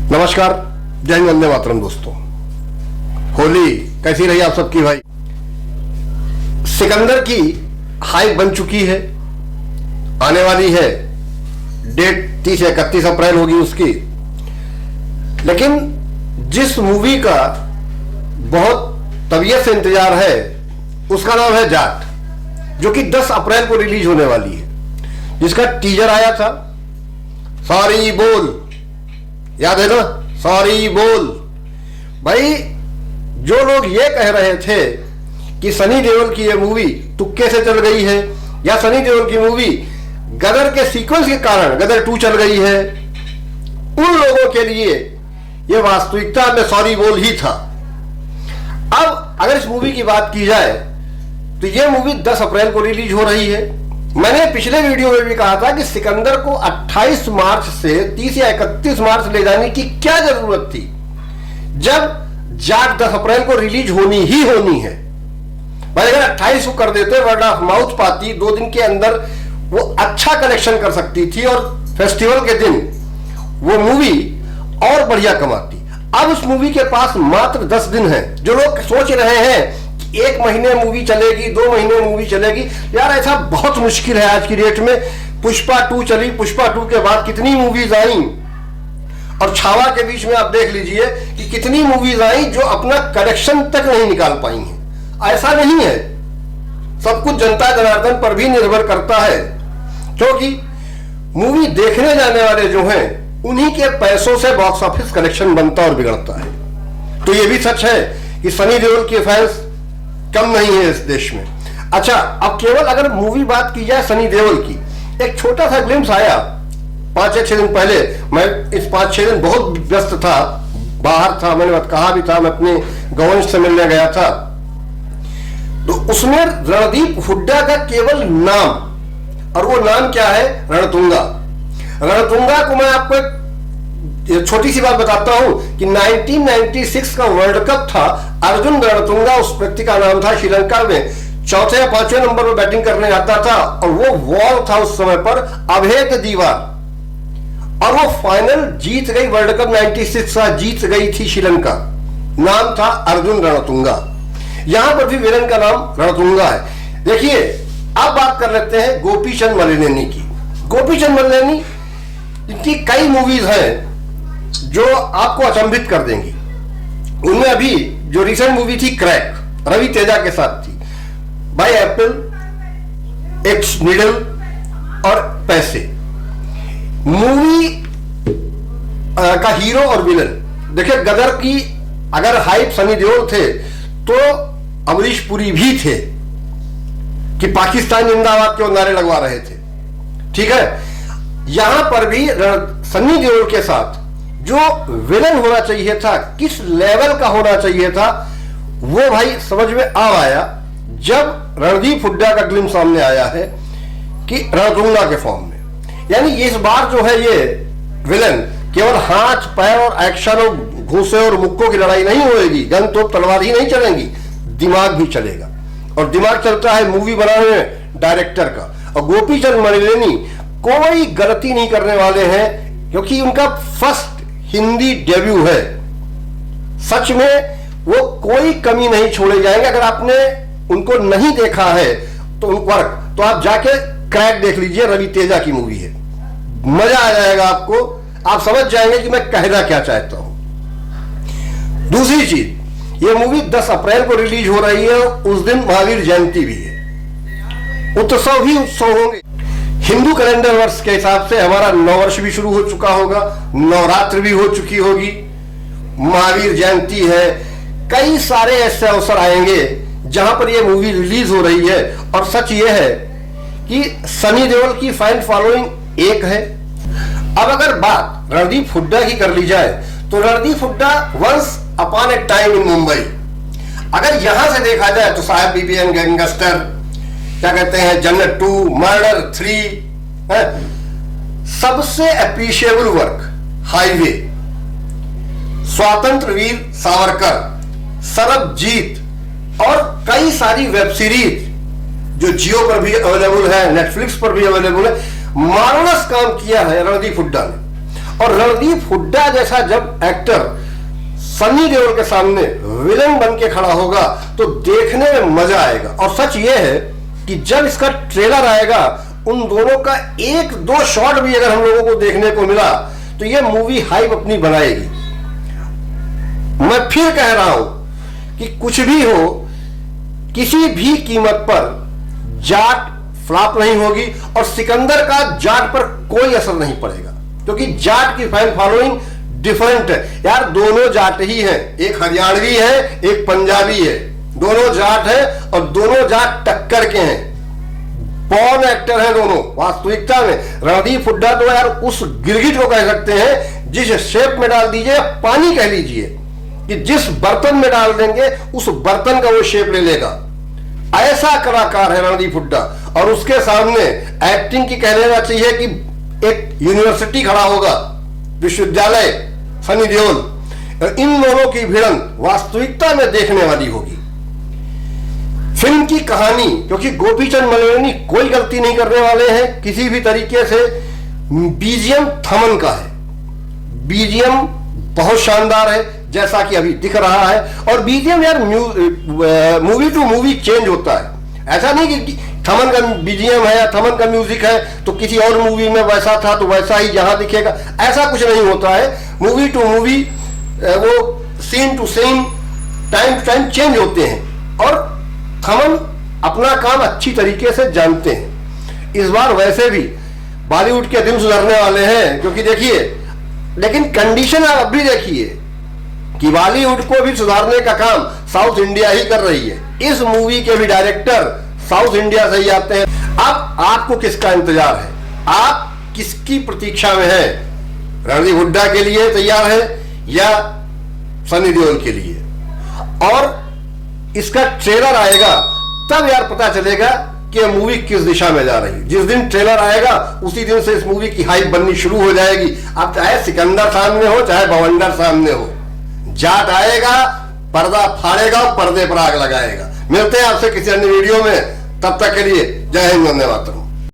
नमस्कार, जय हिंद, वंदे मातरम। दोस्तों, होली कैसी रही आप सबकी? भाई, सिकंदर की हाइप बन चुकी है, आने वाली है डेट 30 या 31 अप्रैल होगी उसकी। लेकिन जिस मूवी का बहुत तबीयत से इंतजार है उसका नाम है जाट, जो कि 10 अप्रैल को रिलीज होने वाली है, जिसका टीजर आया था। सॉरी बोल, याद है ना? सॉरी बोल। भाई, जो लोग ये कह रहे थे कि सनी देओल की ये मूवी तुक्के से चल गई है या सनी देओल की मूवी गदर के सीक्वेंस के कारण गदर 2 चल गई है, उन लोगों के लिए ये वास्तविकता में सॉरी बोल ही था। अब अगर इस मूवी की बात की जाए तो ये मूवी 10 अप्रैल को रिलीज हो रही है। मैंने पिछले वीडियो में भी कहा था कि सिकंदर को 28 मार्च से 30 या 31 मार्च ले जाने की क्या जरूरत थी, जब जाट 10 अप्रैल को रिलीज होनी ही होनी है। भाई, अगर 28 को कर देते, वर्ड ऑफ माउथ पाती, 2 दिन के अंदर वो अच्छा कलेक्शन कर सकती थी और फेस्टिवल के दिन वो मूवी और बढ़िया कमाती। अब उस मूवी के पास मात्र 10 दिन है। जो लोग सोच रहे हैं 1 महीने मूवी चलेगी, 2 महीने मूवी चलेगी, यार ऐसा बहुत मुश्किल है आज की डेट में। पुष्पा 2 चली, पुष्पा 2 के बाद कितनी मूवीज आई, और छावा के बीच में आप देख लीजिए कि कितनी मूवीज आई जो अपना कलेक्शन तक नहीं निकाल पाई हैं। ऐसा नहीं है, सब कुछ जनता जनार्दन पर भी निर्भर करता है, क्योंकि मूवी देखने जाने वाले जो हैं उन्हीं के पैसों से बॉक्स ऑफिस कलेक्शन बनता और बिगड़ता है। तो यह भी सच है कि सनी देओल के फैंस कम नहीं है इस देश में। अच्छा, अब केवल अगर मूवी बात की जाए सनी देओल की, एक छोटा सा ग्लिम्स आया 5 या 6 दिन पहले। मैं इस 5-6 दिन बहुत व्यस्त था, बाहर था, मैंने कहा भी था, मैं अपने गवर्नर से मिलने गया था। तो उसमें रणदीप हुड्डा का केवल नाम, और वो नाम क्या है? रणतुंगा। रणतुंगा को मैं आपको एक छोटी सी बात बताता हूं कि 1996 का वर्ल्ड कप था। अर्जुन रणतुंगा उस व्यक्ति का नाम था। श्रीलंका में 4थे या 5वें नंबर पर बैटिंग करने आता था, और वो वॉल था उस समय पर, अभेद दीवार, और वो फाइनल जीत गई। वर्ल्ड कप 96 का जीत गई थी श्रीलंका। नाम था अर्जुन रणतुंगा। यहां पर भी विलन का नाम रणतुंगा है। देखिए, अब बात कर लेते हैं गोपीचंद मलिनेनी की। गोपीचंद मलिनेनी, इनकी कई मूवीज हैं जो आपको अचंभित कर देंगी। उनमें अभी जो रिसेंट मूवी थी क्रैक, रवि तेजा के साथ थी, बाय एप्पल, एक्स निडल और पैसे। मूवी का हीरो और विलन, देखिए गदर की अगर हाइप सनी देओल थे तो अमरीश पुरी भी थे कि पाकिस्तान जिंदाबाद के नारे लगवा रहे थे। ठीक है, यहां पर भी सनी देओल के साथ जो विलन होना चाहिए था, किस लेवल का होना चाहिए था, वो भाई समझ में आया जब रणदीप हुड्डा का ग्लिम्स सामने आया है कि रणतुंगा के फॉर्म में। यानी इस बार जो है ये विलन केवल हाथ पैर और एक्शन और घूसे और मुक्कों की लड़ाई नहीं होगी, गन तोप तलवार ही नहीं चलेंगी, दिमाग भी चलेगा। और दिमाग चलता है मूवी बनाने में डायरेक्टर का। और गोपीचंद मलिनेनी कोई गलती नहीं करने वाले हैं, क्योंकि उनका फर्स्ट हिंदी डेब्यू है। सच में वो कोई कमी नहीं छोड़े जाएंगे। अगर आपने उनको नहीं देखा है तो तो आप जाके क्रैक देख लीजिए, रवि तेजा की मूवी है, मजा आ जाएगा आपको। आप समझ जाएंगे कि मैं कहना क्या चाहता हूं। दूसरी चीज, ये मूवी 10 अप्रैल को रिलीज हो रही है, उस दिन महावीर जयंती भी है। उत्सव ही उत्सव होंगे। हिंदू कैलेंडर वर्ष के हिसाब से हमारा नववर्ष भी शुरू हो चुका होगा, नवरात्र भी हो चुकी होगी, महावीर जयंती है, कई सारे ऐसे अवसर आएंगे जहां पर यह मूवी रिलीज हो रही है। और सच यह है कि सनी देओल की फैन फॉलोइंग एक है। अब अगर बात रणदीप हुड्डा की कर ली जाए तो Randeep Hooda once upon a time in Mumbai, अगर यहां से देखा जाए तो साहब बीबीएन गैंगस्टर, क्या कहते हैं, जन्नत 2, मर्डर 3, सबसे अप्रिशिएबल वर्क हाईवे, स्वतंत्र वीर सावरकर, सरबजीत और कई सारी वेब सीरीज जो जियो पर भी अवेलेबल है, नेटफ्लिक्स पर भी अवेलेबल है। मार्वलस काम किया है रणदीप हुड्डा ने। और रणदीप हुड्डा जैसा जब एक्टर सनी देओल के सामने विलन बन के खड़ा होगा तो देखने में मजा आएगा। और सच ये है कि जब इसका ट्रेलर आएगा, उन दोनों का एक दो शॉट भी अगर हम लोगों को देखने को मिला तो ये मूवी हाइप अपनी बनाएगी। मैं फिर कह रहा हूं कि कुछ भी हो, किसी भी कीमत पर जाट फ्लॉप नहीं होगी और सिकंदर का जाट पर कोई असर नहीं पड़ेगा, क्योंकि जाट की फैन फॉलोइंग डिफरेंट है यार। दोनों जाट ही हैं, एक हरियाणवी है एक पंजाबी है, दोनों जाट है और दोनों जाट टक्कर के हैं, बॉर्न एक्टर है दोनों। वास्तविकता में रणदीप हुड्डा तो यार उस गिरगिट को कह सकते हैं, जिस शेप में डाल दीजिए, पानी कह लीजिए, कि जिस बर्तन में डाल देंगे उस बर्तन का वो शेप ले लेगा। ऐसा कलाकार है रणदीप हुड्डा। और उसके सामने एक्टिंग की कह लेना चाहिए कि एक यूनिवर्सिटी खड़ा होगा, विश्वविद्यालय, सनी देओल। इन दोनों की भिड़ंत वास्तविकता में देखने वाली होगी। फिल्म की कहानी, क्योंकि गोपीचंद मलवनी कोई गलती नहीं करने वाले हैं किसी भी तरीके से। बीजीएम थमन का है, बीजीएम बहुत शानदार है जैसा कि अभी दिख रहा है। और बीजीएम यार मूवी टू मूवी चेंज होता है। ऐसा नहीं कि थमन का बीजीएम है या थमन का म्यूजिक है तो किसी और मूवी में वैसा था तो वैसा ही यहां दिखेगा, ऐसा कुछ नहीं होता है। मूवी टू मूवी वो scene to scene, time to time change होते हैं और थमन अपना काम अच्छी तरीके से जानते हैं। इस बार वैसे भी बॉलीवुड के दिन सुधरने वाले हैं, क्योंकि देखिए, लेकिन कंडीशन आप अब भी देखिए कि बॉलीवुड को भी सुधारने का काम साउथ इंडिया ही कर रही है। इस मूवी के भी डायरेक्टर साउथ इंडिया से ही आते हैं। अब आपको किसका इंतजार है, आप किसकी प्रतीक्षा में है? रणदीप हुड्डा के लिए तैयार है या सनी देओल के लिए? और इसका ट्रेलर आएगा तब यार पता चलेगा कि मूवी किस दिशा में जा रही है। जिस दिन ट्रेलर आएगा उसी दिन से इस मूवी की हाइप बननी शुरू हो जाएगी। अब चाहे सिकंदर सामने हो चाहे बवंडर सामने हो, जाट आएगा, पर्दा फाड़ेगा, पर्दे पर आग लगाएगा। मिलते हैं आपसे किसी अन्य वीडियो में, तब तक के लिए जय हिंद, वंदे मातरम।